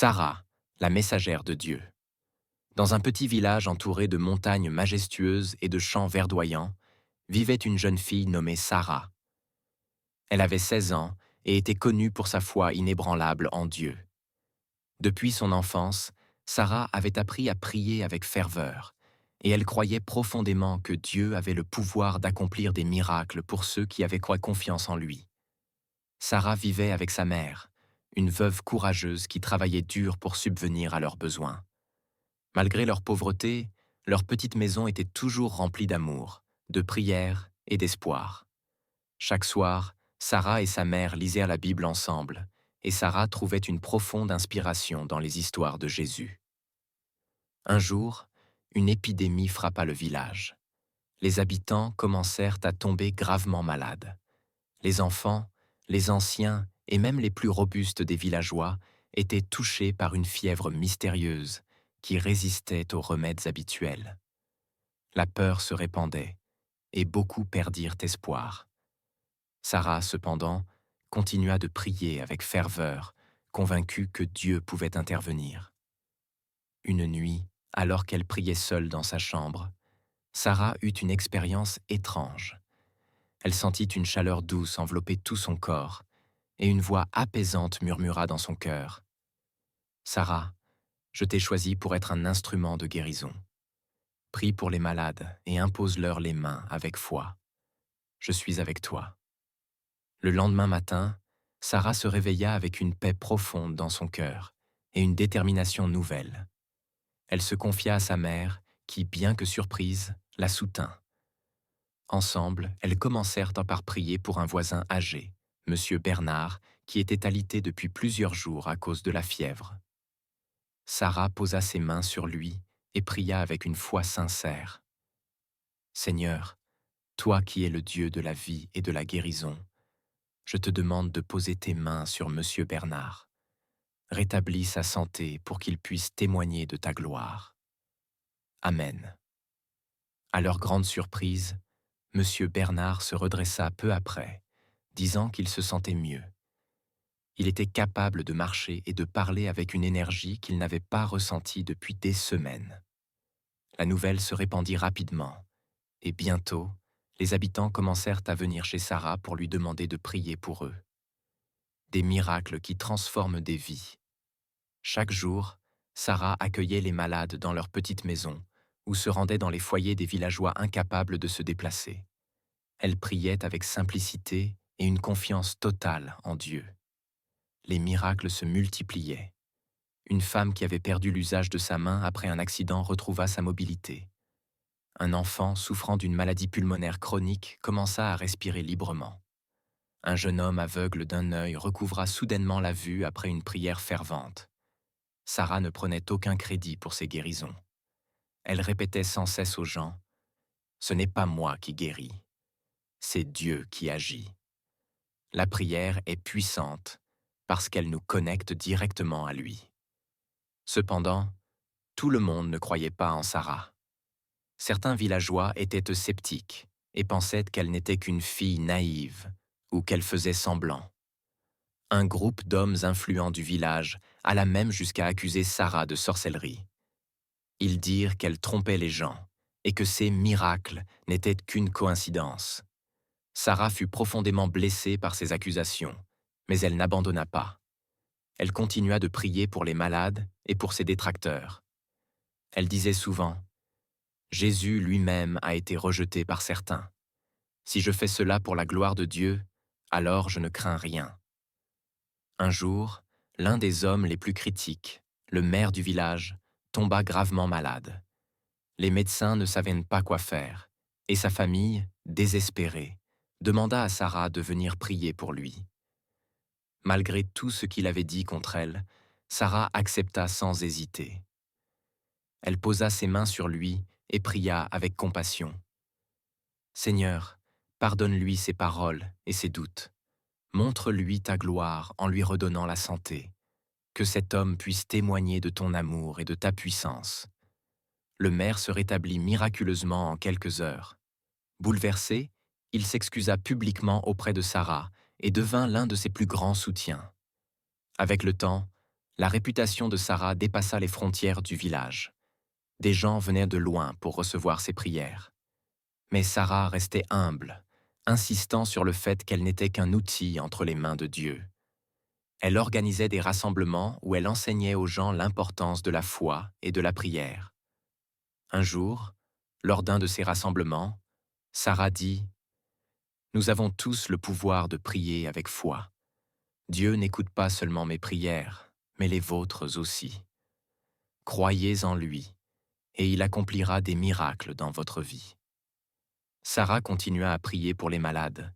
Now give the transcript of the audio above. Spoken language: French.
Sarah, la messagère de Dieu. Dans un petit village entouré de montagnes majestueuses et de champs verdoyants, vivait une jeune fille nommée Sarah. Elle avait 16 ans et était connue pour sa foi inébranlable en Dieu. Depuis son enfance, Sarah avait appris à prier avec ferveur, et elle croyait profondément que Dieu avait le pouvoir d'accomplir des miracles pour ceux qui avaient confiance en lui. Sarah vivait avec sa mère, une veuve courageuse qui travaillait dur pour subvenir à leurs besoins. Malgré leur pauvreté, leur petite maison était toujours remplie d'amour, de prières et d'espoir. Chaque soir, Sarah et sa mère lisèrent la Bible ensemble, et Sarah trouvait une profonde inspiration dans les histoires de Jésus. Un jour, une épidémie frappa le village. Les habitants commencèrent à tomber gravement malades. Les enfants, les anciens et même les plus robustes des villageois étaient touchés par une fièvre mystérieuse qui résistait aux remèdes habituels. La peur se répandait et beaucoup perdirent espoir. Sarah, cependant, continua de prier avec ferveur, convaincue que Dieu pouvait intervenir. Une nuit, alors qu'elle priait seule dans sa chambre, Sarah eut une expérience étrange. Elle sentit une chaleur douce envelopper tout son corps, et une voix apaisante murmura dans son cœur. « Sarah, je t'ai choisie pour être un instrument de guérison. Prie pour les malades et impose-leur les mains avec foi. Je suis avec toi. » Le lendemain matin, Sarah se réveilla avec une paix profonde dans son cœur et une détermination nouvelle. Elle se confia à sa mère qui, bien que surprise, la soutint. Ensemble, elles commencèrent par prier pour un voisin âgé, Monsieur Bernard, qui était alité depuis plusieurs jours à cause de la fièvre. Sarah posa ses mains sur lui et pria avec une foi sincère. « Seigneur, toi qui es le Dieu de la vie et de la guérison, je te demande de poser tes mains sur Monsieur Bernard. Rétablis sa santé pour qu'il puisse témoigner de ta gloire. Amen. » À leur grande surprise, Monsieur Bernard se redressa peu après, disant qu'il se sentait mieux. Il était capable de marcher et de parler avec une énergie qu'il n'avait pas ressentie depuis des semaines. La nouvelle se répandit rapidement, et bientôt, les habitants commencèrent à venir chez Sarah pour lui demander de prier pour eux. Des miracles qui transforment des vies. Chaque jour, Sarah accueillait les malades dans leur petite maison ou se rendait dans les foyers des villageois incapables de se déplacer. Elle priait avec simplicité et une confiance totale en Dieu. Les miracles se multipliaient. Une femme qui avait perdu l'usage de sa main après un accident retrouva sa mobilité. Un enfant souffrant d'une maladie pulmonaire chronique commença à respirer librement. Un jeune homme aveugle d'un œil recouvra soudainement la vue après une prière fervente. Sarah ne prenait aucun crédit pour ces guérisons. Elle répétait sans cesse aux gens : « Ce n'est pas moi qui guéris, c'est Dieu qui agit. » La prière est puissante parce qu'elle nous connecte directement à lui. Cependant, tout le monde ne croyait pas en Sarah. Certains villageois étaient sceptiques et pensaient qu'elle n'était qu'une fille naïve ou qu'elle faisait semblant. Un groupe d'hommes influents du village alla même jusqu'à accuser Sarah de sorcellerie. Ils dirent qu'elle trompait les gens et que ces miracles n'étaient qu'une coïncidence. Sarah fut profondément blessée par ces accusations, mais elle n'abandonna pas. Elle continua de prier pour les malades et pour ses détracteurs. Elle disait souvent : « Jésus lui-même a été rejeté par certains. Si je fais cela pour la gloire de Dieu, alors je ne crains rien. » Un jour, l'un des hommes les plus critiques, le maire du village, tomba gravement malade. Les médecins ne savaient pas quoi faire, et sa famille, désespérée, demanda à Sarah de venir prier pour lui. Malgré tout ce qu'il avait dit contre elle, Sarah accepta sans hésiter. Elle posa ses mains sur lui et pria avec compassion. « Seigneur, pardonne-lui ses paroles et ses doutes. Montre-lui ta gloire en lui redonnant la santé. Que cet homme puisse témoigner de ton amour et de ta puissance. » Le maire se rétablit miraculeusement en quelques heures. Bouleversé, il s'excusa publiquement auprès de Sarah et devint l'un de ses plus grands soutiens. Avec le temps, La réputation de Sarah dépassa les frontières du village. Des gens venaient de loin pour recevoir ses prières. Mais Sarah restait humble, insistant sur le fait qu'elle n'était qu'un outil entre les mains de Dieu. Elle organisait des rassemblements où elle enseignait aux gens l'importance de la foi et de la prière. Un jour, lors d'un de ces rassemblements, Sarah dit « Nous avons tous le pouvoir de prier avec foi. Dieu n'écoute pas seulement mes prières, mais les vôtres aussi. Croyez en lui, et il accomplira des miracles dans votre vie. » Sarah continua à prier pour les malades,